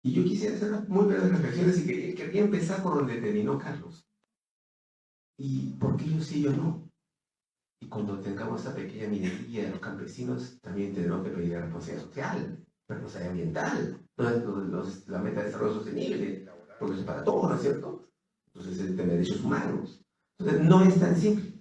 Y yo quisiera hacer unas muy breves reflexiones y quería empezar por donde terminó Carlos. ¿Y por qué yo sí y yo no? Y cuando tengamos esta pequeña minería de los campesinos, también tendremos que pedir responsabilidad social, responsabilidad ambiental, la meta de desarrollo sostenible, porque eso es para todos, ¿no es cierto? Entonces, el tema de derechos humanos. Entonces, no es tan simple.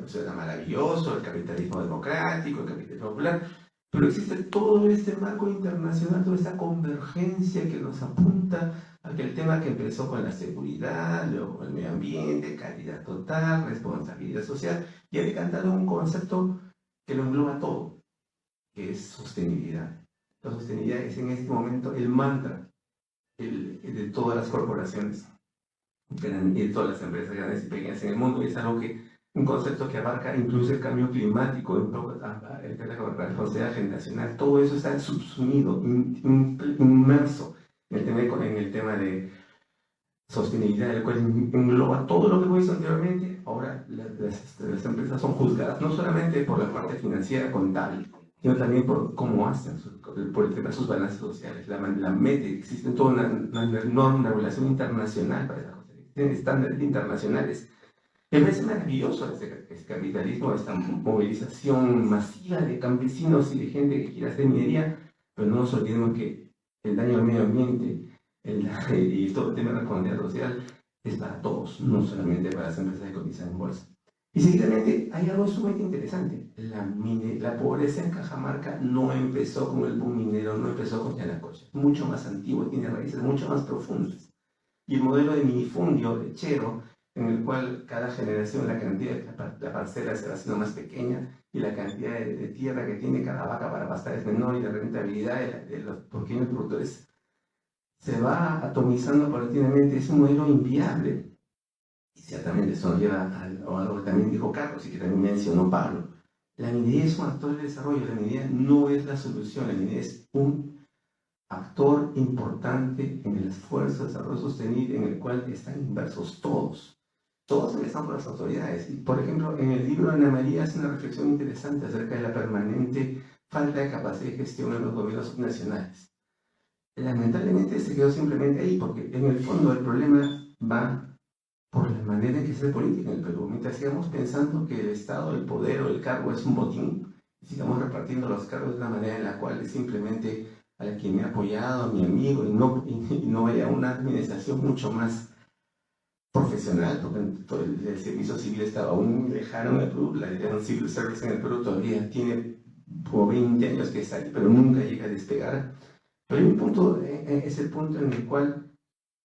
Suena maravilloso, el capitalismo democrático, el capitalismo popular, pero existe todo este marco internacional, toda esta convergencia que nos apunta a que el tema que empezó con la seguridad, luego con el medio ambiente, calidad total, responsabilidad social, y ha decantado un concepto que lo engloba todo, que es sostenibilidad. La sostenibilidad es en este momento el mantra de todas las corporaciones y de todas las empresas grandes y pequeñas en el mundo, y es algo que un concepto que abarca incluso el cambio climático, la responsabilidad generacional, todo eso está subsumido, inmerso en el tema de sostenibilidad, el cual engloba todo lo que hemos visto anteriormente. Ahora las empresas son juzgadas no solamente por la parte financiera, contable, sino también por cómo hacen, por el tema de sus balances sociales, la meta, existe toda una norma, una regulación internacional para esas cosas, existen estándares internacionales. Me parece maravilloso este capitalismo, esta movilización masiva de campesinos y de gente que quiere hacer minería, pero no nos olvidemos que el daño al medio ambiente y todo el tema de la responsabilidad social es para todos, no solamente para las empresas que cotizan en bolsa. Y seguidamente hay algo sumamente interesante. La pobreza en Cajamarca no empezó con el boom minero, no empezó con Yanacocha. Es mucho más antiguo, tiene raíces mucho más profundas. Y el modelo de minifundio, lechero, en el cual cada generación la cantidad de la parcela se va haciendo más pequeña y la cantidad de tierra que tiene cada vaca para pastar es menor y la rentabilidad de los pequeños productores se va atomizando paulatinamente, es un modelo inviable. Y ciertamente eso nos lleva a algo que también dijo Carlos y que también mencionó Pablo. La minería es un actor de desarrollo, la minería no es la solución, la minería es un actor importante en el esfuerzo de desarrollo sostenible en el cual están inversos todos. Todos empezamos por las autoridades. Y, por ejemplo, en el libro de Ana María hace una reflexión interesante acerca de la permanente falta de capacidad de gestión en los gobiernos subnacionales. Lamentablemente se quedó simplemente ahí, porque en el fondo el problema va por la manera en que se hace política en el Perú. Mientras sigamos pensando que el Estado, el poder o el cargo es un botín, y sigamos repartiendo los cargos de una manera en la cual es simplemente a la quien me ha apoyado, a mi amigo, y no haya una administración mucho más profesional, porque todo el servicio civil está aún muy lejano en el Perú, la idea de un civil service en el Perú todavía tiene como 20 años que está ahí, pero nunca llega a despegar. Pero hay un punto, es el punto en el cual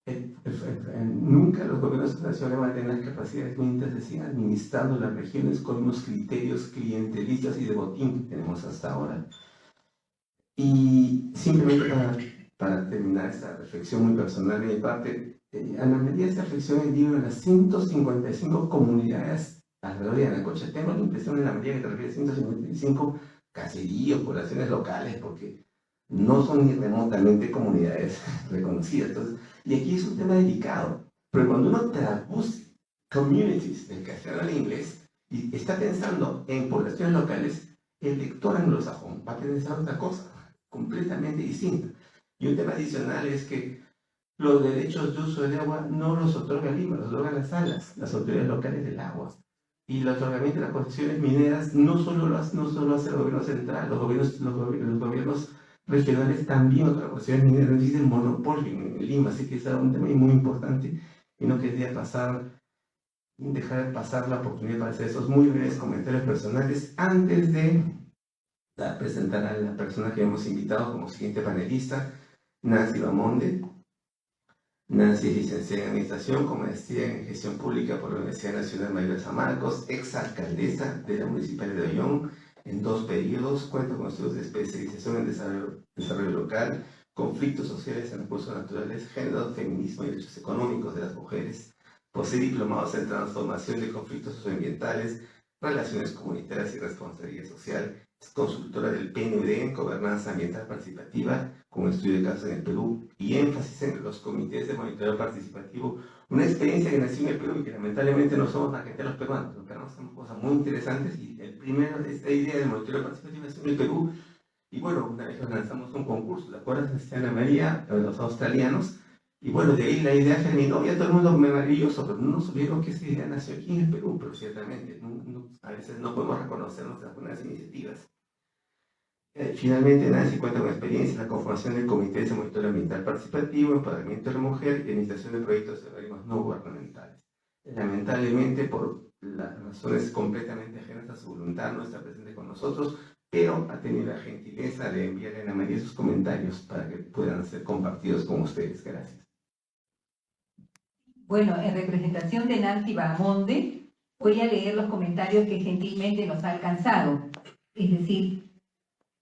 nunca los gobiernos nacionales van a tener las capacidades mientras se sigan administrando las regiones con unos criterios clientelistas y de botín que tenemos hasta ahora. Y simplemente para terminar esta reflexión muy personal de mi parte, Ana María esta reflexión en libro en las 155 comunidades alrededor de Anacocha. Tengo la impresión en la María que te refieres a 155 caseríos, poblaciones locales, porque no son ni remotamente comunidades reconocidas. Entonces, y aquí es un tema delicado, pero cuando uno traduce communities del castellano al inglés y está pensando en poblaciones locales, el lector anglosajón va a pensar otra cosa completamente distinta. Y un tema adicional es que los derechos de uso del agua no los otorga Lima, los otorgan las salas, las autoridades locales del agua. Y el otorgamiento de las concesiones mineras no solo hace el gobierno central, los gobiernos regionales también otorgan concesiones mineras, no existe monopolio en Lima, así que es un tema muy importante y no quería dejar pasar la oportunidad para hacer esos muy breves comentarios personales antes de presentar a la persona que hemos invitado como siguiente panelista, Nancy Bamonde. Nancy es licenciada en Administración con maestría en Gestión Pública por la Universidad Nacional Mayor de San Marcos, exalcaldesa de la Municipalidad de Ollón en 2 periodos, cuenta con estudios de especialización en desarrollo local, conflictos sociales en recursos naturales, género, feminismo y derechos económicos de las mujeres. Posee diplomados en transformación de conflictos socioambientales, relaciones comunitarias y responsabilidad social. Es consultora del PNUD en gobernanza ambiental participativa, con estudio de casos en el Perú y énfasis en los comités de monitoreo participativo. Una experiencia que nació en el Perú y que lamentablemente no somos la gente de los peruanos. Los peruanos hacemos cosas muy interesantes y el primero de esta idea del monitoreo participativo nació en el Perú Y bueno, una vez lanzamos un concurso, ¿te acuerdas, Ana María? Los australianos. Y bueno, de ahí la idea germinó, ya todo el mundo maravilloso, pero no supieron que esa idea nació aquí en el Perú, pero ciertamente, a veces no podemos reconocer nuestras buenas iniciativas. Finalmente, Nancy cuenta con experiencia en la conformación del Comité de Monitoreo Ambiental Participativo, Empoderamiento de la Mujer y Administración de Proyectos de organismos no gubernamentales. Lamentablemente, por las razones completamente ajenas a su voluntad, no está presente con nosotros, pero ha tenido la gentileza de enviarle a Ana María sus comentarios para que puedan ser compartidos con ustedes. Gracias. Bueno, en representación de Nancy Bahamonde, voy a leer los comentarios que gentilmente nos ha alcanzado. Es decir,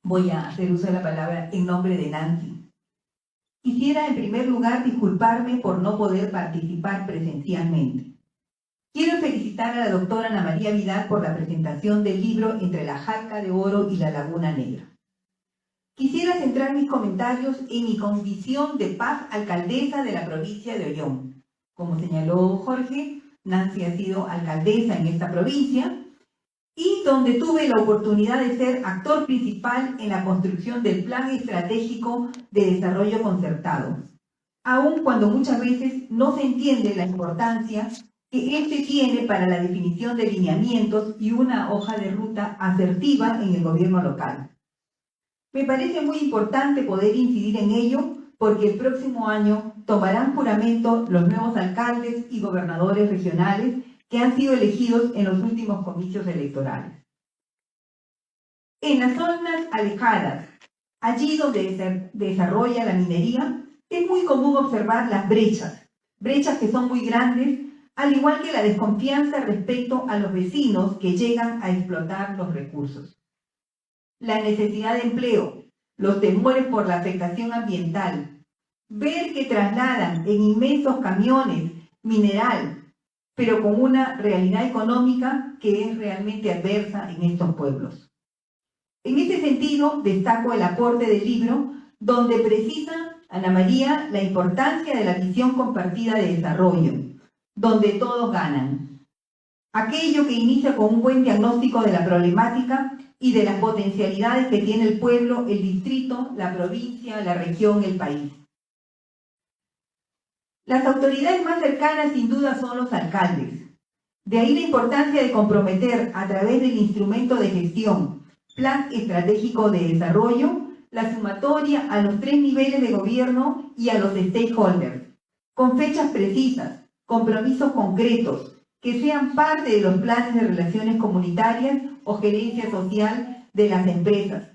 voy a hacer uso de la palabra en nombre de Nancy. Quisiera, en primer lugar, disculparme por no poder participar presencialmente. Quiero felicitar a la doctora Ana María Vidal por la presentación del libro Entre la Jalca de Oro y la Laguna Negra. Quisiera centrar mis comentarios en mi condición de Paz alcaldesa de la provincia de Ollón. Como señaló Jorge, Nancy ha sido alcaldesa en esta provincia y donde tuve la oportunidad de ser actor principal en la construcción del Plan Estratégico de Desarrollo Concertado, aun cuando muchas veces no se entiende la importancia que este tiene para la definición de lineamientos y una hoja de ruta asertiva en el gobierno local. Me parece muy importante poder incidir en ello porque el próximo año tomarán juramento los nuevos alcaldes y gobernadores regionales que han sido elegidos en los últimos comicios electorales. En las zonas alejadas, allí donde se desarrolla la minería, es muy común observar las brechas que son muy grandes, al igual que la desconfianza respecto a los vecinos que llegan a explotar los recursos. La necesidad de empleo, los temores por la afectación ambiental, ver que trasladan en inmensos camiones mineral, pero con una realidad económica que es realmente adversa en estos pueblos. En ese sentido, destaco el aporte del libro, donde precisa Ana María la importancia de la visión compartida de desarrollo, donde todos ganan. Aquello que inicia con un buen diagnóstico de la problemática y de las potencialidades que tiene el pueblo, el distrito, la provincia, la región, el país. Las autoridades más cercanas sin duda son los alcaldes. De ahí la importancia de comprometer a través del instrumento de gestión, Plan Estratégico de Desarrollo, la sumatoria a los 3 niveles de gobierno y a los stakeholders, con fechas precisas, compromisos concretos, que sean parte de los planes de relaciones comunitarias o gerencia social de las empresas,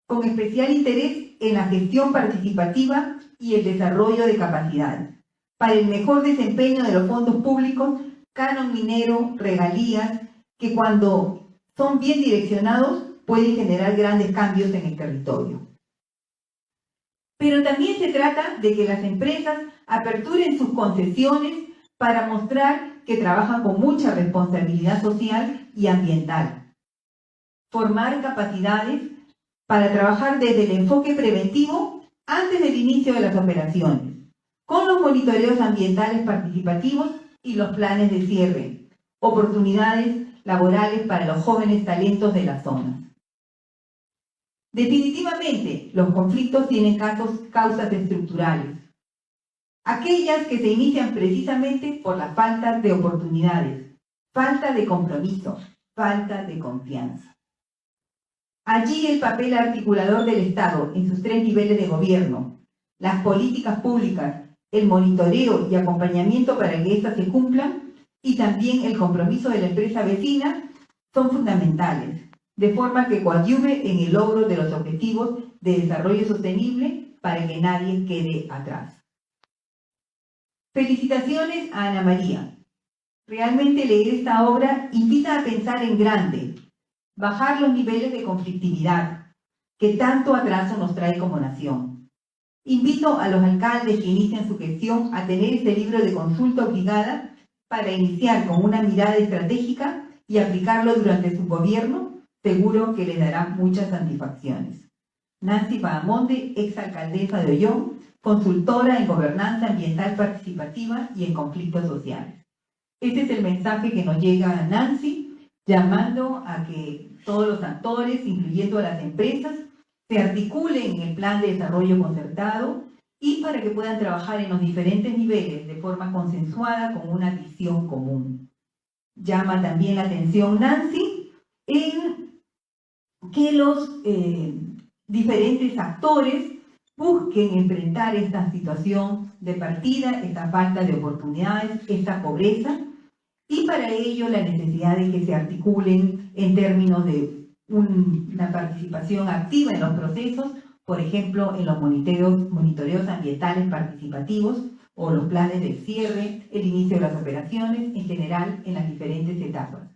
con especial interés en la gestión participativa y el desarrollo de capacidades, para el mejor desempeño de los fondos públicos, canon minero, regalías, que cuando son bien direccionados pueden generar grandes cambios en el territorio. Pero también se trata de que las empresas aperturen sus concesiones para mostrar que trabajan con mucha responsabilidad social y ambiental. Formar capacidades para trabajar desde el enfoque preventivo antes del inicio de las operaciones, con los monitoreos ambientales participativos y los planes de cierre, oportunidades laborales para los jóvenes talentos de la zona. Definitivamente, los conflictos tienen causas estructurales, aquellas que se inician precisamente por la falta de oportunidades, falta de compromiso, falta de confianza. Allí el papel articulador del Estado en sus 3 niveles de gobierno, las políticas públicas, el monitoreo y acompañamiento para que éstas se cumplan y también el compromiso de la empresa vecina son fundamentales, de forma que coadyuve en el logro de los objetivos de desarrollo sostenible para que nadie quede atrás. Felicitaciones a Ana María. Realmente leer esta obra invita a pensar en grande, bajar los niveles de conflictividad que tanto atraso nos trae como nación. Invito a los alcaldes que inician su gestión a tener este libro de consulta obligada para iniciar con una mirada estratégica y aplicarlo durante su gobierno, seguro que les dará muchas satisfacciones. Nancy Bahamonde, exalcaldesa de Ollón, consultora en gobernanza ambiental participativa y en conflictos sociales. Este es el mensaje que nos llega a Nancy, llamando a que todos los actores, incluyendo a las empresas, se articulen en el plan de desarrollo concertado y para que puedan trabajar en los diferentes niveles de forma consensuada con una visión común. Llama también la atención Nancy en que los diferentes actores busquen enfrentar esta situación de partida, esta falta de oportunidades, esta pobreza, y para ello la necesidad de que se articulen en términos de una participación activa en los procesos, por ejemplo, en los monitoreos ambientales participativos o los planes de cierre, el inicio de las operaciones, en general en las diferentes etapas.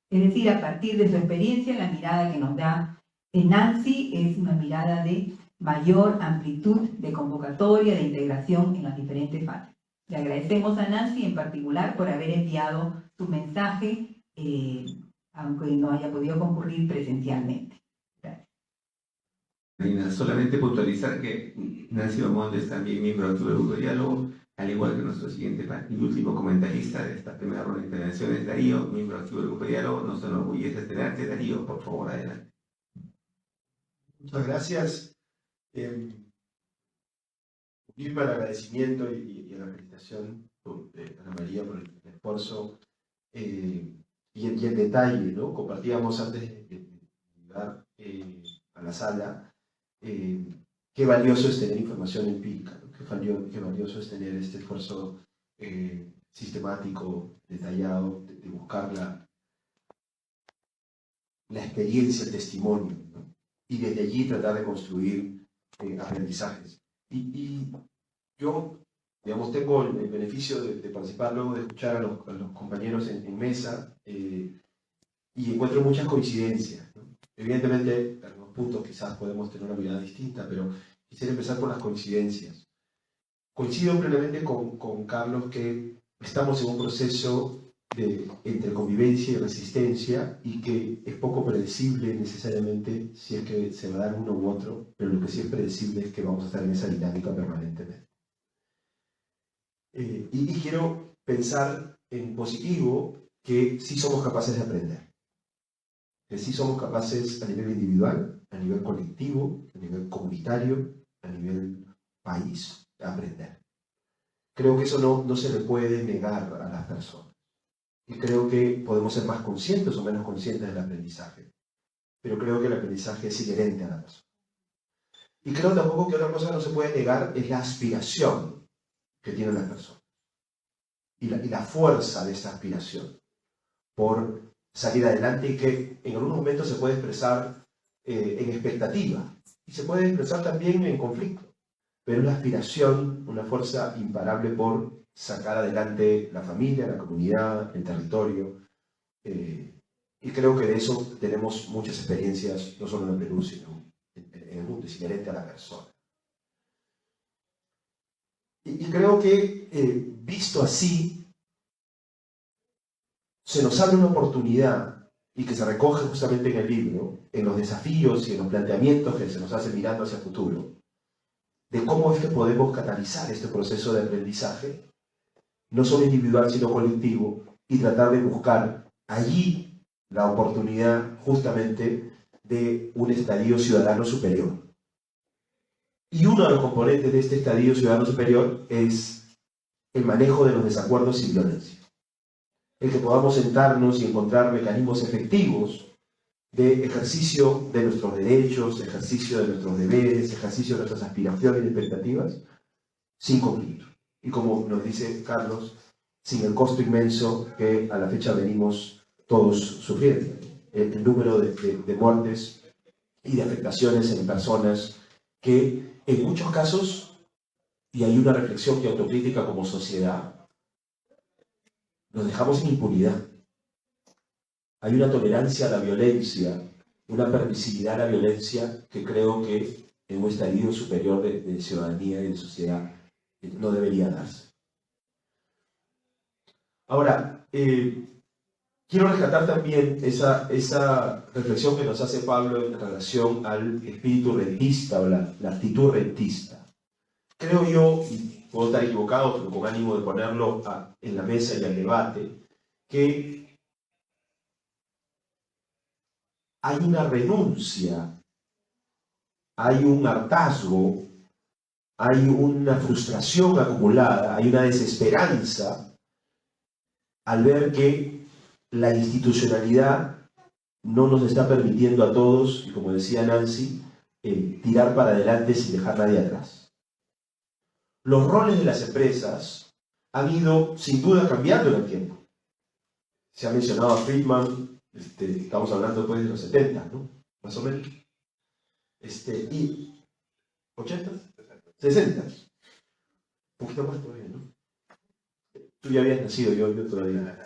Es decir, a partir de su experiencia, la mirada que nos da Nancy es una mirada de mayor amplitud de convocatoria, de integración en las diferentes fases. Le agradecemos a Nancy en particular por haber enviado su mensaje, aunque no haya podido concurrir presencialmente. Gracias. Solamente puntualizar que Nancy Beaumont es también miembro activo del Grupo de Diálogo, al igual que nuestro siguiente y último comentarista de esta primera ronda de intervenciones, Darío, miembro activo del Grupo de Diálogo. Nos enorgullece tenerte, Darío, por favor, adelante. Muchas gracias. Unirme al agradecimiento y a la felicitación a Ana María por el esfuerzo y el detalle, ¿no? Compartíamos antes de llegar a la sala qué valioso es tener información empírica, ¿no? Qué valioso es tener este esfuerzo sistemático, detallado, de buscar la experiencia, el testimonio, ¿no? Y desde allí tratar de construir aprendizajes. Y yo, digamos, tengo el beneficio de participar luego de escuchar a los compañeros en mesa y encuentro muchas coincidencias, ¿no? Evidentemente, en algunos puntos quizás podemos tener una mirada distinta, pero quisiera empezar por las coincidencias. Coincido plenamente con Carlos que estamos en un proceso entre convivencia y resistencia y que es poco predecible necesariamente si es que se va a dar uno u otro, pero lo que sí es predecible es que vamos a estar en esa dinámica permanentemente. Y quiero pensar en positivo que sí somos capaces de aprender, que sí somos capaces a nivel individual, a nivel colectivo, a nivel comunitario, a nivel país, de aprender. Creo que eso no se le puede negar a las personas. Y creo que podemos ser más conscientes o menos conscientes del aprendizaje. Pero creo que el aprendizaje es inherente a la persona. Y creo tampoco que otra cosa no se puede negar es la aspiración que tienen las personas. Y la fuerza de esta aspiración por salir adelante y que en algunos momentos se puede expresar en expectativa. Y se puede expresar también en conflicto. Pero es la aspiración, una fuerza imparable por sacar adelante la familia, la comunidad, el territorio. Y creo que de eso tenemos muchas experiencias, no solo en el Perú, sino en el mundo, es inherente a la persona. Y creo que, visto así, se nos abre una oportunidad, y que se recoge justamente en el libro, en los desafíos y en los planteamientos que se nos hacen mirando hacia el futuro, de cómo es que podemos catalizar este proceso de aprendizaje, no solo individual, sino colectivo, y tratar de buscar allí la oportunidad justamente de un estadio ciudadano superior. Y uno de los componentes de este estadio ciudadano superior es el manejo de los desacuerdos sin violencia. El que podamos sentarnos y encontrar mecanismos efectivos de ejercicio de nuestros derechos, ejercicio de nuestros deberes, ejercicio de nuestras aspiraciones y expectativas, sin conflicto. Y como nos dice Carlos, sin el costo inmenso que a la fecha venimos todos sufriendo. El número de muertes y de afectaciones en personas que en muchos casos, y hay una reflexión y autocrítica como sociedad, nos dejamos en impunidad. Hay una tolerancia a la violencia, una permisividad a la violencia que creo que en un estadio superior de ciudadanía y de sociedad no debería darse. Ahora, quiero rescatar también esa reflexión que nos hace Pablo en relación al espíritu rentista o la actitud rentista. Creo yo, y puedo estar equivocado, pero con ánimo de ponerlo en la mesa y al debate, que hay una renuncia hay un hartazgo, hay una frustración acumulada, hay una desesperanza al ver que la institucionalidad no nos está permitiendo a todos, y como decía Nancy, tirar para adelante sin dejar a nadie atrás. Los roles de las empresas han ido sin duda cambiando en el tiempo. Se ha mencionado a Friedman, estamos hablando pues de los 70, ¿no? Más o menos. Y 80, 60. Un poquito más todavía, ¿no? Tú ya habías nacido, yo todavía.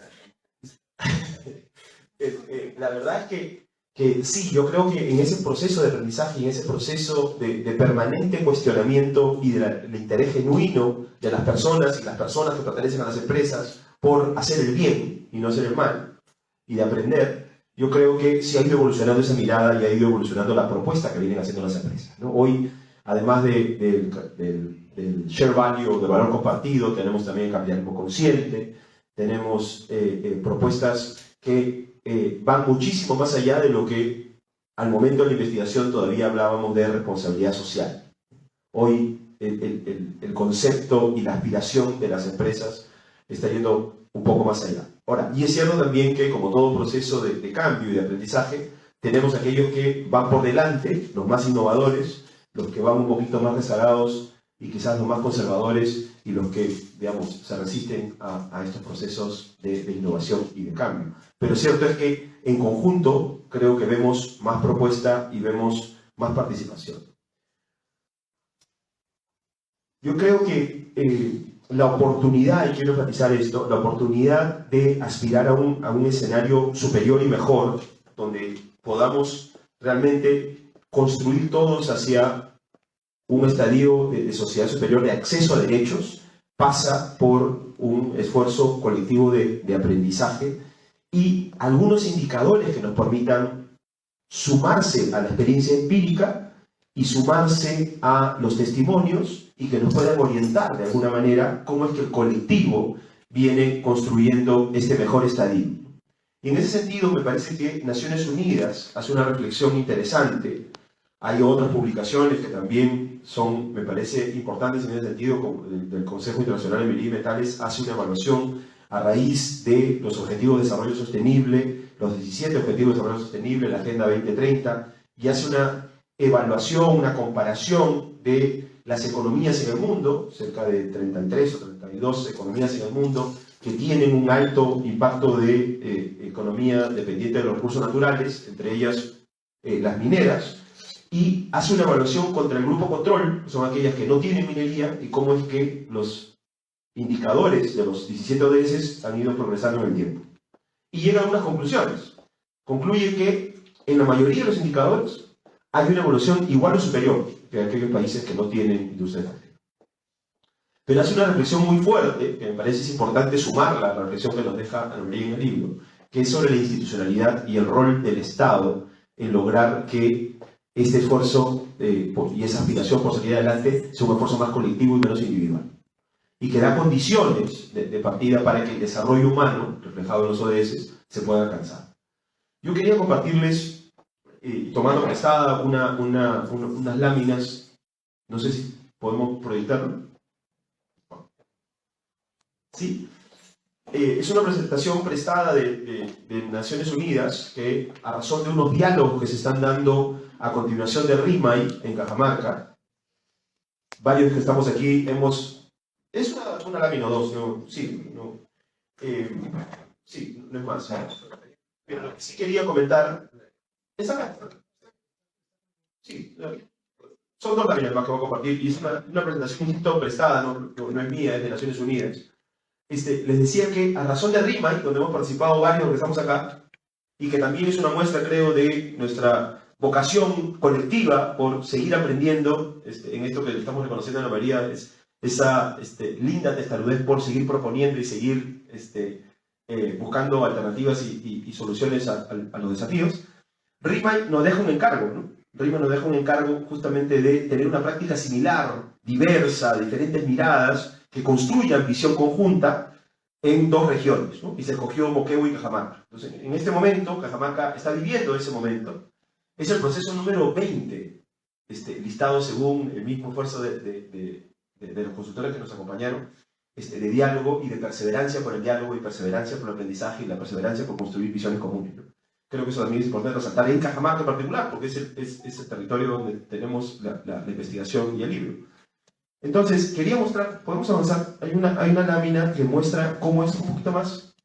La verdad es que sí, yo creo que en ese proceso de aprendizaje y en ese proceso de permanente cuestionamiento y del interés genuino de las personas y las personas que pertenecen a las empresas por hacer el bien y no hacer el mal, y de aprender, yo creo que sí ha ido evolucionando esa mirada y ha ido evolucionando la propuesta que vienen haciendo las empresas, ¿no? Hoy, además del share value, del valor compartido, tenemos también capitalismo consciente, tenemos propuestas que van muchísimo más allá de lo que al momento de la investigación todavía hablábamos de responsabilidad social. Hoy el concepto y la aspiración de las empresas está yendo un poco más allá. Ahora, y es cierto también que como todo proceso de cambio y de aprendizaje, tenemos aquellos que van por delante, los más innovadores, los que van un poquito más rezagados y quizás los más conservadores y los que, digamos, se resisten a estos procesos de innovación y de cambio. Pero cierto es que en conjunto creo que vemos más propuesta y vemos más participación. Yo creo que la oportunidad, y quiero enfatizar esto, la oportunidad de aspirar a un escenario superior y mejor, donde podamos realmente construir todos hacia un estadio de sociedad superior de acceso a derechos, pasa por un esfuerzo colectivo de aprendizaje y algunos indicadores que nos permitan sumarse a la experiencia empírica y sumarse a los testimonios y que nos puedan orientar de alguna manera cómo es que el colectivo viene construyendo este mejor estadio. Y en ese sentido me parece que Naciones Unidas hace una reflexión interesante. Hay otras publicaciones que también son, me parece, importantes en ese sentido, como del Consejo Internacional de Minería y Metales hace una evaluación a raíz de los Objetivos de Desarrollo Sostenible, los 17 Objetivos de Desarrollo Sostenible, la Agenda 2030, y hace una evaluación, una comparación de las economías en el mundo, cerca de 33 o 32 economías en el mundo, que tienen un alto impacto de economía dependiente de los recursos naturales, entre ellas las mineras, y hace una evaluación contra el grupo control, que son aquellas que no tienen minería, y cómo es que los indicadores de los 17 ODS han ido progresando en el tiempo. Y llega a unas conclusiones. Concluye que en la mayoría de los indicadores hay una evolución igual o superior que aquellos países que no tienen industria extractiva. Pero hace una reflexión muy fuerte, que me parece es importante sumarla a la reflexión que nos deja Ana-María en el libro, que es sobre la institucionalidad y el rol del Estado en lograr que este esfuerzo y esa aspiración por salir adelante sea un esfuerzo más colectivo y menos individual. Y que da condiciones de partida para que el desarrollo humano, reflejado en los ODS, se pueda alcanzar. Yo quería compartirles, tomando prestada unas láminas, no sé si podemos proyectarlo. Sí. Es una presentación prestada de Naciones Unidas que, a razón de unos diálogos que se están dando a continuación de RIMAI en Cajamarca, varios que estamos aquí hemos... Es una lámina o dos, ¿no? Sí, no, sí, no es más. Pero lo que sí quería comentar es acá. Sí, son dos láminas más que voy a compartir y es una presentación un poquito prestada, no es mía, es de Naciones Unidas. Les decía que a razón de RIMAI, donde hemos participado varios que estamos acá, y que también es una muestra, creo, de nuestra vocación colectiva por seguir aprendiendo, en esto que estamos reconociendo a Ana María, es esa linda testarudez por seguir proponiendo y seguir buscando alternativas y soluciones a los desafíos. RIMAI nos deja un encargo, ¿no? RIMAI nos deja un encargo justamente de tener una práctica similar, diversa, diferentes miradas, que construyan visión conjunta en dos regiones, ¿no? Y se escogió Moquegua y Cajamarca. Entonces, en este momento, Cajamarca está viviendo ese momento. Es el proceso número 20 listado según el mismo esfuerzo de los consultores que nos acompañaron, de diálogo y de perseverancia por el diálogo y perseverancia por el aprendizaje y la perseverancia por construir visiones comunes, ¿no? Creo que eso también es importante resaltar en Cajamarca en particular, porque es el territorio donde tenemos la investigación y el libro. Entonces, quería mostrar, podemos avanzar, hay una lámina que muestra cómo es un poquito más.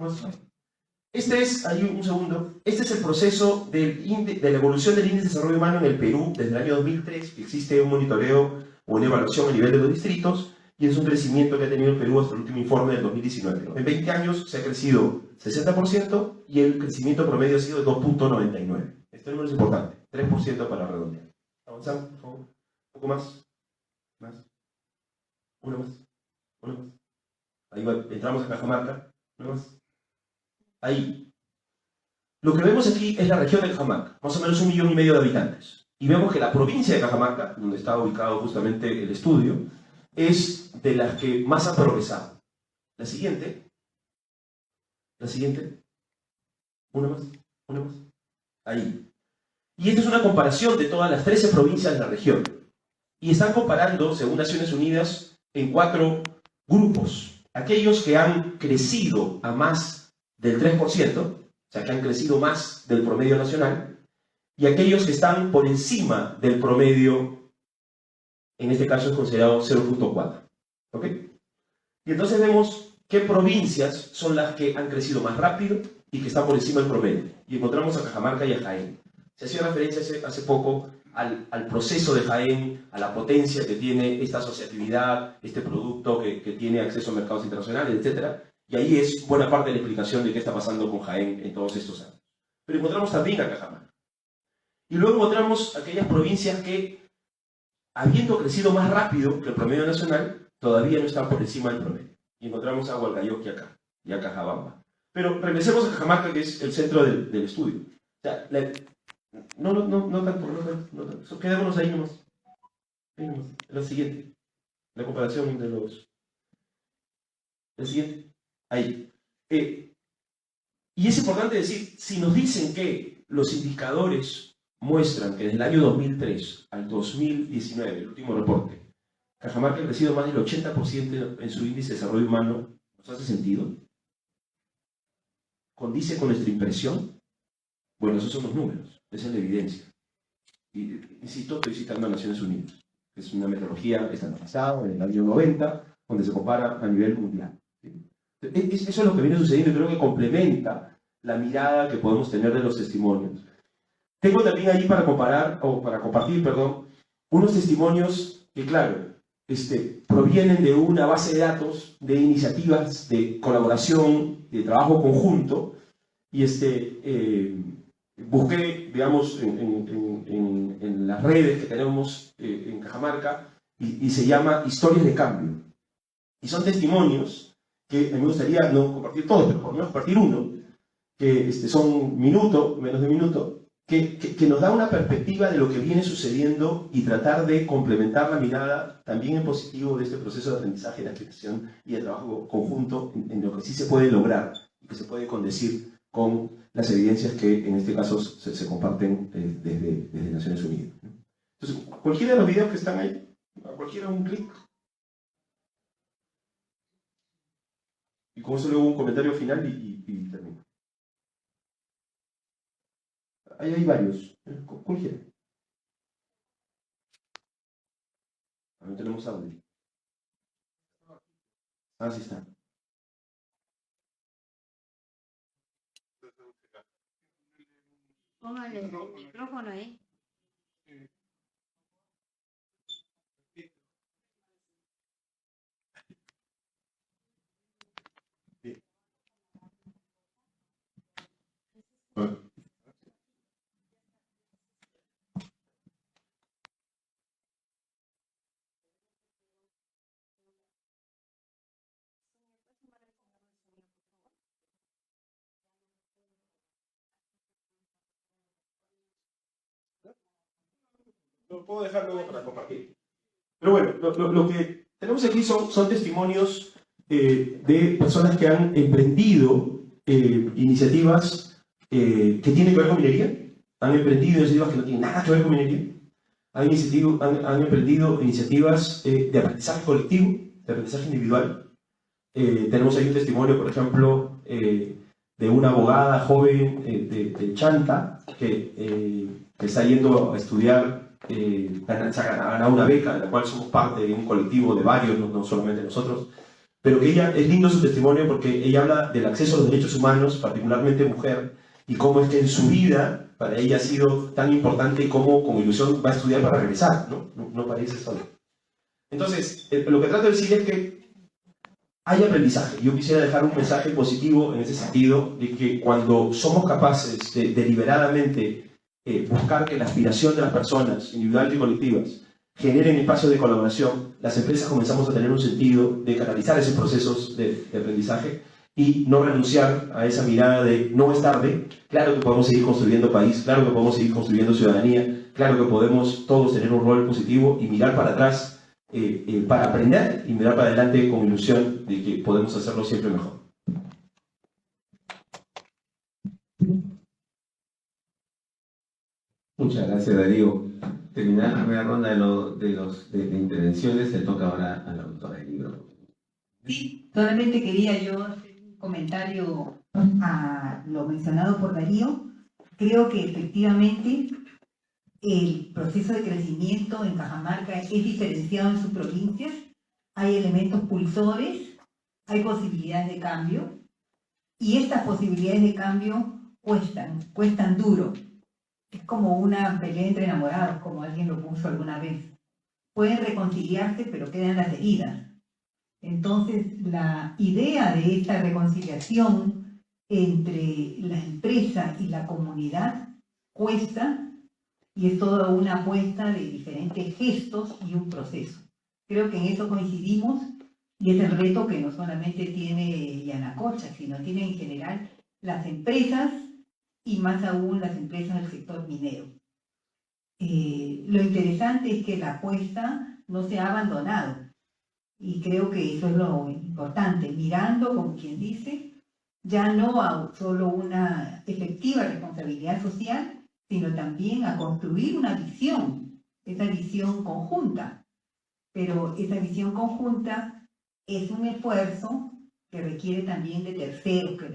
Un segundo, este es el proceso de la evolución del índice de desarrollo humano en el Perú desde el año 2003, que existe un monitoreo o una evaluación a nivel de los distritos, y es un crecimiento que ha tenido el Perú hasta el último informe del 2019, ¿no? En 20 años se ha crecido 60% y el crecimiento promedio ha sido de 2.99. Este número es importante, 3% para redondear. Avanzamos, por favor. Un poco más. Una más. Ahí entramos a Cajamarca. Una más. Ahí. Lo que vemos aquí es la región de Cajamarca, más o menos 1,5 millones de habitantes. Y vemos que la provincia de Cajamarca, donde está ubicado justamente el estudio, es de las que más ha progresado. La siguiente. Una más. Ahí. Y esta es una comparación de todas las 13 provincias de la región. Y están comparando, según Naciones Unidas, en 4 grupos. Aquellos que han crecido a más del 3%, o sea, que han crecido más del promedio nacional, y aquellos que están por encima del promedio, en este caso es considerado 0.4. ¿Ok? Y entonces vemos qué provincias son las que han crecido más rápido y que están por encima del promedio. Y encontramos a Cajamarca y a Jaén. Se hacía referencia hace poco al proceso de Jaén, a la potencia que tiene esta asociatividad, este producto que tiene acceso a mercados internacionales, etc. Y ahí es buena parte de la explicación de qué está pasando con Jaén en todos estos años. Pero encontramos también a Cajamarca. Y luego encontramos aquellas provincias que, habiendo crecido más rápido que el promedio nacional, todavía no están por encima del promedio. Y encontramos a Hualgayoc y a Cajabamba. Pero regresemos a Cajamarca, que es el centro del estudio. O sea, no tanto. Quedémonos ahí nomás. La siguiente. La comparación de los... La siguiente. Ahí. Y es importante decir, si nos dicen que los indicadores muestran que desde el año 2003 al 2019, el último reporte, Cajamarca ha crecido más del 80% en su índice de desarrollo humano, ¿nos hace sentido? ¿Condice con nuestra impresión? Bueno, esos son los números, esa es la evidencia. Y, insisto, estoy citando a Naciones Unidas. Es una metodología estandarizada en el año 90, donde se compara a nivel mundial. ¿Sí? Eso es lo que viene sucediendo y creo que complementa la mirada que podemos tener de los testimonios. Tengo también ahí para compartir, unos testimonios que, claro, provienen de una base de datos de iniciativas de colaboración, de trabajo conjunto, y busqué, digamos, en las redes que tenemos en Cajamarca, y se llama Historias de Cambio. Y son testimonios que a mí me gustaría no compartir todos, pero por lo menos compartir uno, que son menos de un minuto, que nos da una perspectiva de lo que viene sucediendo y tratar de complementar la mirada también en positivo de este proceso de aprendizaje, de aplicación y de trabajo conjunto en lo que sí se puede lograr y que se puede condecir con las evidencias que en este caso se comparten desde Naciones Unidas. Entonces, cualquiera de los videos que están ahí, a cualquiera un clic. Y con eso luego un comentario final y termino. Ahí hay varios. Cualquiera. No tenemos audio. Ah, sí está. Póngale el micrófono ahí. Bueno. Lo puedo dejar luego para compartir. Pero bueno, lo que tenemos aquí son testimonios de personas que han emprendido iniciativas que tienen que ver con minería. Han emprendido iniciativas que no tienen nada que ver con minería. han emprendido iniciativas de aprendizaje colectivo, de aprendizaje individual. Tenemos ahí un testimonio, por ejemplo, de una abogada joven de Chanta que está yendo a estudiar, se ha ganado una beca, de la cual somos parte de un colectivo de varios, no solamente nosotros, pero que ella, es lindo su testimonio porque ella habla del acceso a los derechos humanos, particularmente mujer, y cómo es que en su vida para ella ha sido tan importante como con ilusión va a estudiar para regresar, no para irse sola. Entonces, lo que trato de decir es que hay aprendizaje. Yo quisiera dejar un mensaje positivo en ese sentido, de que cuando somos capaces de deliberadamente buscar que la aspiración de las personas, individuales y colectivas, generen espacios de colaboración, las empresas comenzamos a tener un sentido de canalizar esos procesos de aprendizaje y no renunciar a esa mirada de no es tarde. Claro que podemos seguir construyendo país, claro que podemos seguir construyendo ciudadanía, claro que podemos todos tener un rol positivo y mirar para atrás para aprender y mirar para adelante con ilusión de que podemos hacerlo siempre mejor. Muchas gracias, Darío. Terminar la primera ronda de intervenciones, le toca ahora a la autora del libro. Sí, solamente quería yo hacer un comentario a lo mencionado por Darío. Creo que efectivamente el proceso de crecimiento en Cajamarca es diferenciado en sus provincias. Hay elementos pulsores, hay posibilidades de cambio, y estas posibilidades de cambio cuestan duro. Es como una pelea entre enamorados, como alguien lo puso alguna vez. Pueden reconciliarse, pero quedan las heridas. Entonces, la idea de esta reconciliación entre la empresa y la comunidad cuesta, y es toda una apuesta de diferentes gestos y un proceso. Creo que en eso coincidimos, y es el reto que no solamente tiene Yanacocha, sino tiene en general las empresas, y más aún las empresas del sector minero. Lo interesante es que la apuesta no se ha abandonado, y creo que eso es lo importante, mirando, como quien dice, ya no a solo una efectiva responsabilidad social, sino también a construir una visión, esa visión conjunta. Pero esa visión conjunta es un esfuerzo que requiere también de terceros que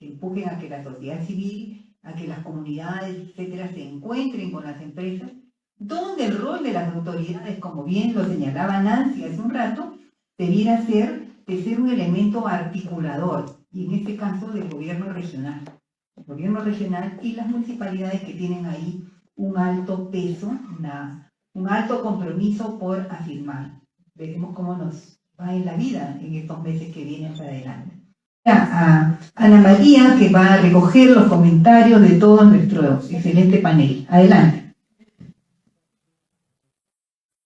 empujen a que la sociedad civil, a que las comunidades, etcétera, se encuentren con las empresas, donde el rol de las autoridades, como bien lo señalaba Nancy hace un rato, debiera ser de ser un elemento articulador, y en este caso del gobierno regional. El gobierno regional y las municipalidades, que tienen ahí un alto peso, un alto compromiso por afirmar. Veremos cómo nos va en la vida en estos meses que vienen hacia adelante. A Ana María, que va a recoger los comentarios de todo nuestro excelente panel. Adelante.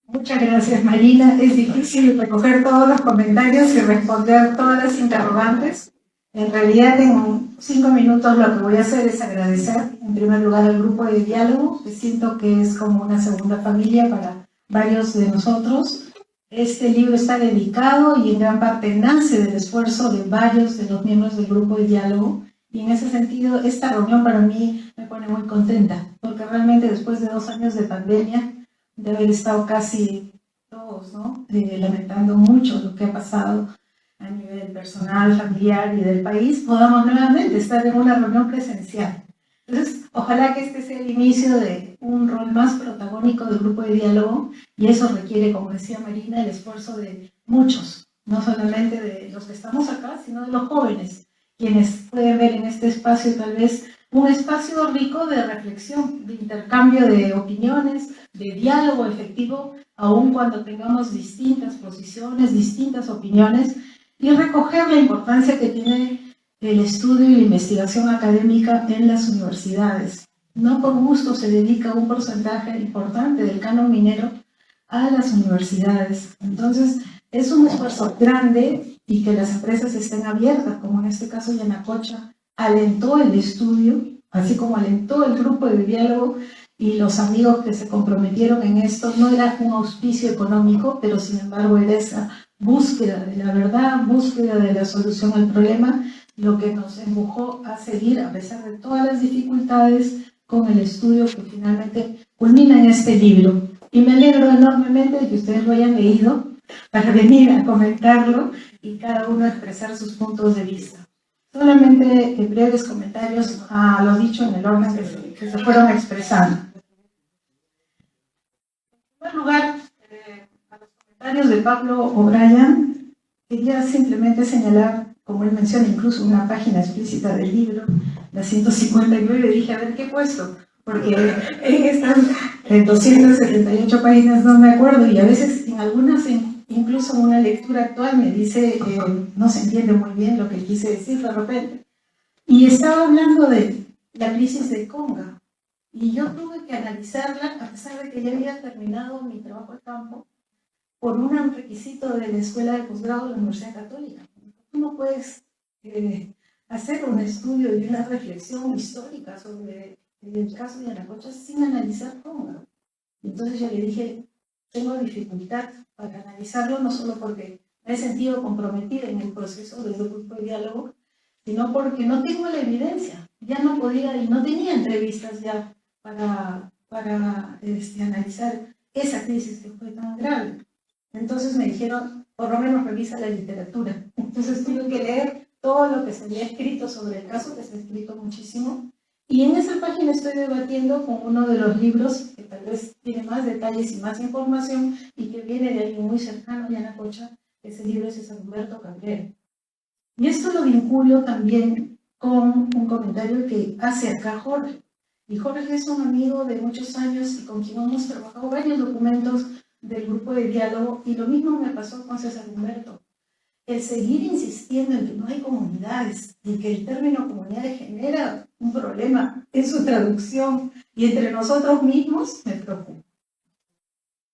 Muchas gracias, Marina. Es difícil recoger todos los comentarios y responder todas las interrogantes. En realidad, en 5 minutos lo que voy a hacer es agradecer, en primer lugar, al grupo de diálogo, que siento que es como una segunda familia para varios de nosotros. Este libro está dedicado y en gran parte nace del esfuerzo de varios de los miembros del grupo de diálogo, y en ese sentido esta reunión para mí me pone muy contenta, porque realmente después de 2 años de pandemia, de haber estado casi todos, ¿no? Lamentando mucho lo que ha pasado a nivel personal, familiar y del país, podamos nuevamente estar en una reunión presencial. Entonces, ojalá que este sea el inicio de un rol más protagónico del grupo de diálogo, y eso requiere, como decía Marina, el esfuerzo de muchos, no solamente de los que estamos acá, sino de los jóvenes, quienes pueden ver en este espacio tal vez un espacio rico de reflexión, de intercambio de opiniones, de diálogo efectivo, aun cuando tengamos distintas posiciones, distintas opiniones, y recoger la importancia que tiene el estudio y la investigación académica en las universidades. No por gusto se dedica un porcentaje importante del canon minero a las universidades. Entonces, es un esfuerzo grande, y que las empresas estén abiertas, como en este caso Yanacocha alentó el estudio, así como alentó el grupo de diálogo, y los amigos que se comprometieron en esto. No era un auspicio económico, pero sin embargo era esa búsqueda de la verdad, búsqueda de la solución al problema, lo que nos empujó a seguir, a pesar de todas las dificultades, con el estudio que finalmente culmina en este libro. Y me alegro enormemente de que ustedes lo hayan leído para venir a comentarlo y cada uno expresar sus puntos de vista. Solamente breves comentarios a lo dicho en el orden que se fueron expresando. En primer lugar, a los comentarios de Pablo O'Brien, quería simplemente señalar, como él menciona incluso una página explícita del libro, la 159, dije, a ver, ¿qué he puesto? Porque en estas 278 páginas no me acuerdo y a veces en algunas, incluso en una lectura actual, me dice, no se entiende muy bien lo que quise decir de repente. Y estaba hablando de la crisis de Conga. Y yo tuve que analizarla, a pesar de que ya había terminado mi trabajo de campo, por un requisito de la Escuela de Posgrado de la Universidad Católica. Tú no puedes hacer un estudio y una reflexión histórica sobre el caso de Yanacocha sin analizar Conga. Entonces yo le dije, tengo dificultad para analizarlo, no solo porque me he sentido comprometida en el proceso del grupo de diálogo, sino porque no tengo la evidencia. Ya no podía y no tenía entrevistas ya para analizar esa crisis que fue tan grave. Entonces me dijeron, por lo menos revisa la literatura. Entonces tuve que leer todo lo que se había escrito sobre el caso, que se ha escrito muchísimo. Y en esa página estoy debatiendo con uno de los libros que tal vez tiene más detalles y más información y que viene de alguien muy cercano a Yanacocha, que ese libro es de César Humberto Cabrera. Y esto lo vinculo también con un comentario que hace acá Jorge. Y Jorge es un amigo de muchos años y con quien hemos trabajado varios documentos del grupo de diálogo, y lo mismo me pasó con César Humberto. El seguir insistiendo en que no hay comunidades y que el término comunidades genera un problema en su traducción y entre nosotros mismos me preocupa.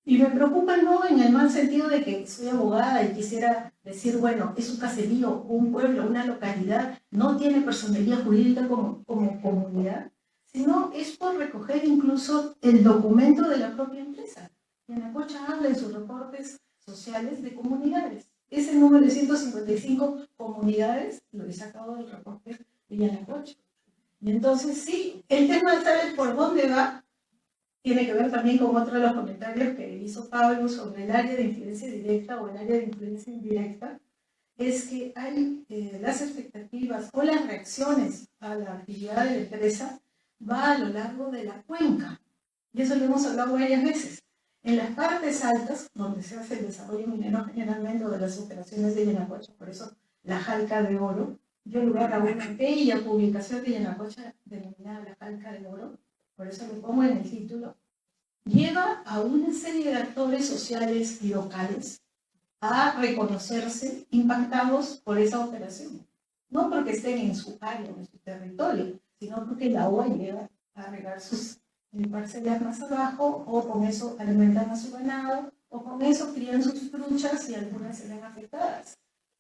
Y me preocupa no en el mal sentido de que soy abogada y quisiera decir, bueno, es un caserío, un pueblo, una localidad, no tiene personalidad jurídica como comunidad, sino es por recoger incluso el documento de la propia empresa. Yanacocha habla en sus reportes sociales de comunidades. Ese número de 155 comunidades lo he sacado del reporte de Yanacocha. Y entonces sí, el tema de saber por dónde va tiene que ver también con otro de los comentarios que hizo Pablo sobre el área de influencia directa o el área de influencia indirecta, es que hay las expectativas o las reacciones a la actividad de la empresa va a lo largo de la cuenca. Y eso lo hemos hablado varias veces. En las partes altas, donde se hace el desarrollo minero generalmente de las operaciones de Yanacocha, por eso la Jalca de Oro, dio lugar a una bella publicación de Yanacocha denominada la Jalca de Oro, por eso lo pongo en el título, lleva a una serie de actores sociales locales a reconocerse impactados por esa operación. No porque estén en su área o en su territorio, sino porque la OA llega a regar sus parcelas más abajo, o con eso alimentan a su ganado, o con eso crían sus truchas y algunas se ven afectadas.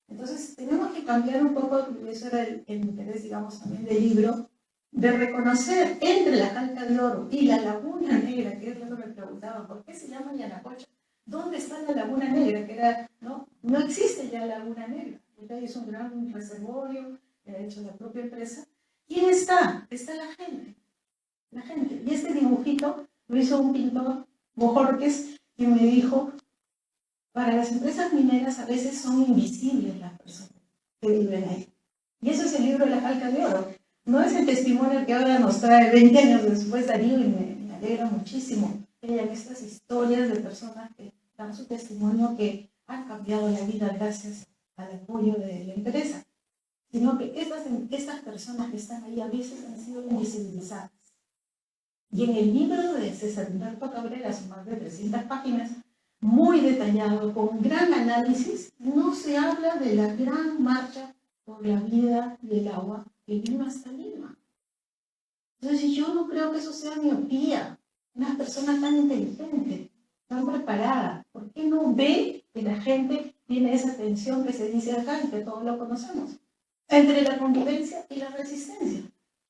Entonces tenemos que cambiar un poco, y eso era el interés, digamos, también del libro, de reconocer entre la Jalca de Oro y la Laguna Negra, que es lo que me preguntaban, ¿por qué se llama Yanacocha? ¿Dónde está la Laguna Negra? Que era, no existe ya Laguna Negra. Es un gran reservorio que ha hecho la propia empresa. ¿Quién está? Está la gente. La gente. Y este dibujito lo hizo un pintor, Bojorques, que me dijo, para las empresas mineras a veces son invisibles las personas que viven ahí. Y eso es el libro de la Jalca de Oro. No es el testimonio que ahora nos trae 20 años después Darío, y me alegra muchísimo que hayan estas historias de personas que dan su testimonio que han cambiado la vida gracias al apoyo de la empresa, sino que estas personas que están ahí a veces han sido invisibilizadas. Y en el libro de César Humberto Cabrera, son más de 300 páginas, muy detallado, con gran análisis, no se habla de la gran marcha por la vida y el agua que vino hasta Lima. Entonces yo no creo que eso sea miopía. Una persona tan inteligente, tan preparada, ¿por qué no ve que la gente tiene esa tensión que se dice acá y que todos lo conocemos? Entre la convivencia y la resistencia.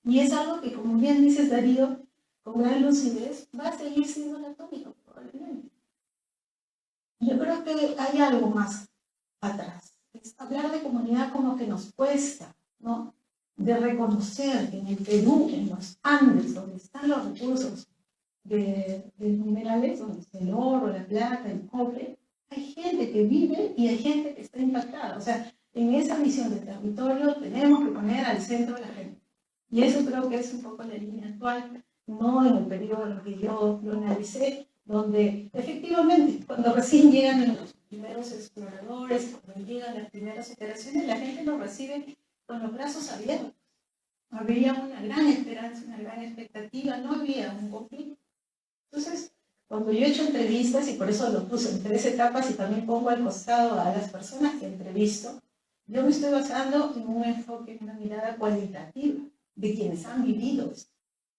Y es algo que, como bien dices, Darío, con gran lucidez, va a seguir siendo anatómico, probablemente. Yo creo que hay algo más atrás. Es hablar de comunidad como que nos cuesta, ¿no? de reconocer que en el Perú, en los Andes, donde están los recursos de minerales, donde está el oro, la plata, el cobre, hay gente que vive y hay gente que está impactada. O sea, en esa visión de territorio tenemos que poner al centro a la gente. Y eso creo que es un poco la línea actual, no en el periodo en el que yo lo analicé, donde efectivamente, cuando recién llegan los primeros exploradores, cuando llegan las primeras operaciones, la gente los recibe con los brazos abiertos. Había una gran esperanza, una gran expectativa, no había un conflicto. Entonces, cuando yo he hecho entrevistas, y por eso lo puse en 3 etapas y también pongo al costado a las personas que entrevisto, yo me estoy basando en un enfoque, en una mirada cualitativa de quienes han vivido esto.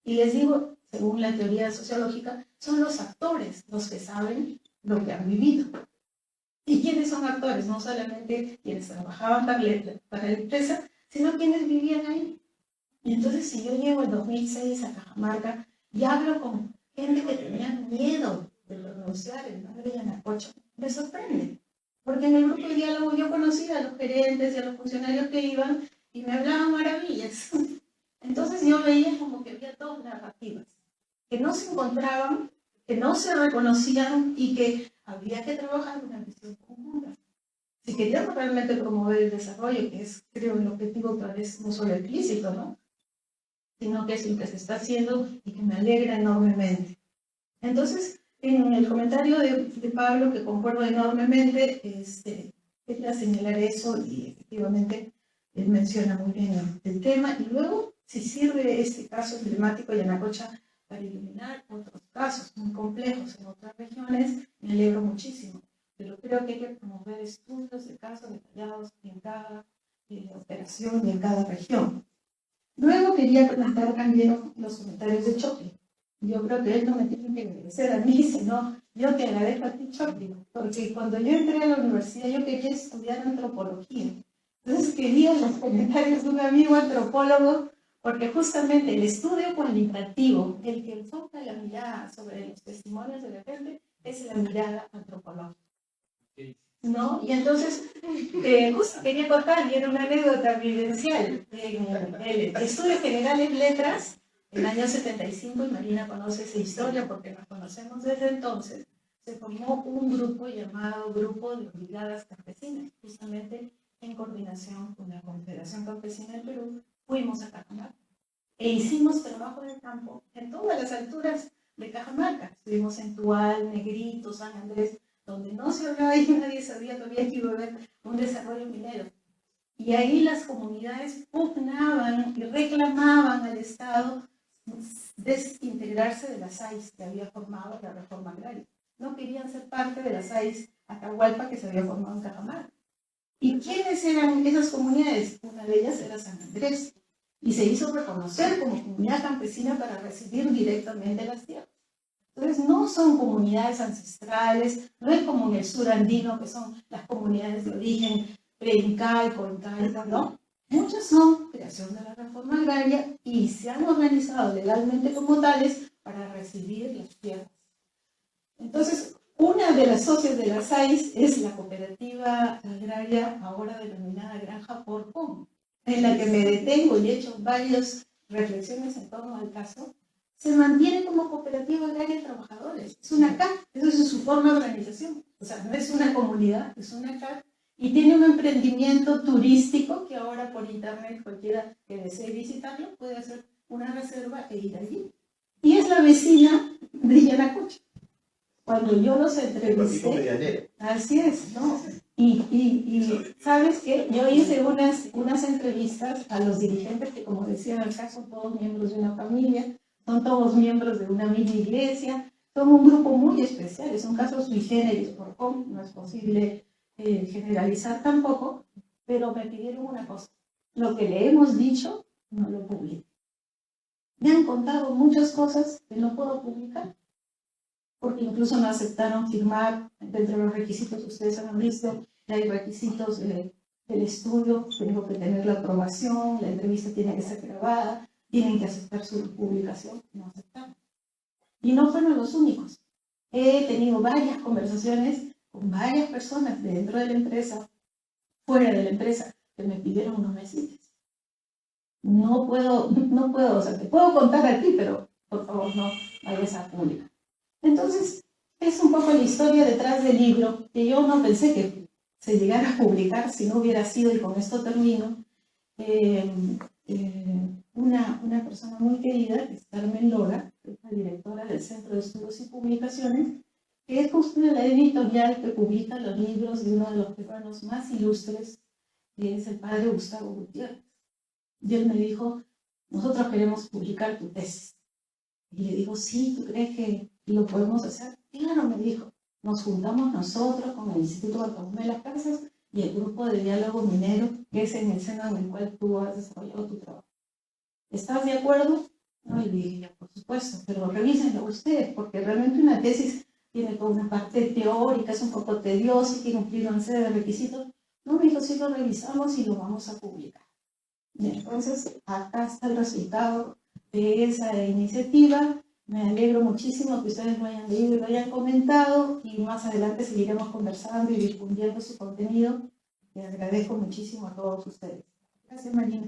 Y les digo, según la teoría sociológica, son los actores los que saben lo que han vivido. ¿Y quiénes son actores? No solamente quienes trabajaban para la empresa, sino quienes vivían ahí. Y entonces, si yo llego en 2006 a Cajamarca y hablo con gente que tenía miedo de pronunciar el nombre de Yanacocha, me sorprende. Porque en el grupo de diálogo yo conocía a los gerentes y a los funcionarios que iban y me hablaban maravillas. Entonces yo veía como que había dos narrativas, que no se encontraban, que no se reconocían y que había que trabajar en una visión conjunta. Si queríamos realmente promover el desarrollo, que es, creo, el objetivo otra vez no solo explícito, ¿no? Sino que es lo que se está haciendo y que me alegra enormemente. Entonces, en el comentario de Pablo, que concuerdo enormemente, quería señalar eso y efectivamente él menciona muy bien el tema. Y luego, si sirve este caso emblemático de Yanacocha para iluminar otros casos muy complejos en otras regiones, me alegro muchísimo. Pero creo que hay que promover estudios de casos detallados en cada operación y en cada región. Luego quería comentar también los comentarios de Chocli. Yo creo que él no me tiene que agradecer a mí, sino yo te agradezco a ti, Chocli, porque cuando yo entré a la universidad yo quería estudiar antropología. Entonces quería los comentarios de un amigo antropólogo, porque justamente el estudio cualitativo, el que enfoca la mirada sobre los testimonios de la gente, es la mirada antropológica. ¿No? Y entonces, justo quería contar, y era una anécdota vivencial, en el Estudio Generales Letras, en el año 75, y Marina conoce esa historia porque nos conocemos desde entonces, se formó un grupo llamado Grupo de Brigadas Campesinas, justamente en coordinación con la Confederación Campesina del Perú, fuimos a Cajamarca e hicimos trabajo de campo en todas las alturas de Cajamarca. Estuvimos en Tual, Negrito, San Andrés, donde no se hablaba y nadie sabía todavía que iba a haber un desarrollo minero. Y ahí las comunidades pugnaban y reclamaban al Estado desintegrarse de las AIS que había formado la reforma agraria. No querían ser parte de las AIS Atahualpa que se había formado en Cajamarca. ¿Y quiénes eran esas comunidades? Una de ellas era San Andrés. Y se hizo reconocer como comunidad campesina para recibir directamente las tierras. Entonces, no son comunidades ancestrales, no es como en el sur andino, que son las comunidades de origen preincaico, incaico, ¿no? Muchas son creación de la reforma agraria y se han organizado legalmente como tales para recibir las tierras. Entonces, una de las socias de las AIS es la cooperativa agraria, ahora denominada Granja Porcón, en la que me detengo y he hecho varias reflexiones en torno al caso. Se mantiene como cooperativa agraria de trabajadores. Es una CAC, eso es su forma de organización. O sea, no es una comunidad, es una CAC. Y tiene un emprendimiento turístico que ahora por internet cualquiera que desee visitarlo puede hacer una reserva e ir allí. Y es la vecina de Yanacocha. Cuando yo los entrevisté, así es, ¿no? Y ¿sabes qué? Yo hice unas entrevistas a los dirigentes que, como decía en el caso, son todos miembros de una familia, son todos miembros de una mini iglesia, son un grupo muy especial, es un caso sui generis, no es posible generalizar tampoco, pero me pidieron una cosa, lo que le hemos dicho, no lo publico. Me han contado muchas cosas que no puedo publicar, porque incluso no aceptaron firmar dentro de los requisitos, ustedes han visto, hay requisitos del estudio, tengo que tener la aprobación, la entrevista tiene que ser grabada, tienen que aceptar su publicación, no aceptaron. Y no fueron los únicos. He tenido varias conversaciones con varias personas dentro de la empresa, fuera de la empresa, que me pidieron no me cites. no puedo, o sea, te puedo contar a ti, pero por favor no vayas a publicar. Entonces, es un poco la historia detrás del libro, que yo no pensé que se llegara a publicar si no hubiera sido, y con esto termino, una persona muy querida, que es Carmen Lora, que es la directora del Centro de Estudios y Publicaciones, que es justo la editorial que publica los libros de uno de los peruanos más ilustres, que es el padre Gustavo Gutiérrez. Y él me dijo, nosotros queremos publicar tu tesis. Y le digo, sí, ¿tú crees que lo podemos hacer? Claro, me dijo, nos juntamos nosotros con el Instituto Bartolomé de las Casas y el grupo de diálogo minero, que es en el seno en el cual tú has desarrollado tu trabajo. ¿Estás de acuerdo? No, y le dije, ya, por supuesto, pero revísenlo ustedes, porque realmente una tesis tiene toda una parte teórica, es un poco tediosa, tiene cumplir una serie de requisitos. No, me dijo, sí lo revisamos y lo vamos a publicar. Y entonces, acá está el resultado de esa iniciativa. Me alegro muchísimo que ustedes lo hayan leído y lo hayan comentado, y más adelante seguiremos conversando y difundiendo su contenido. Les agradezco muchísimo a todos ustedes. Gracias, Marina.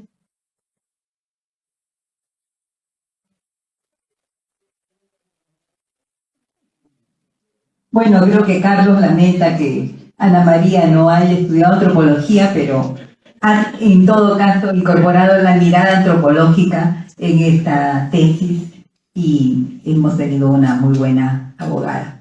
Bueno, creo que Carlos lamenta que Ana María no haya estudiado antropología, pero ha en todo caso incorporado la mirada antropológica en esta tesis y hemos tenido una muy buena abogada.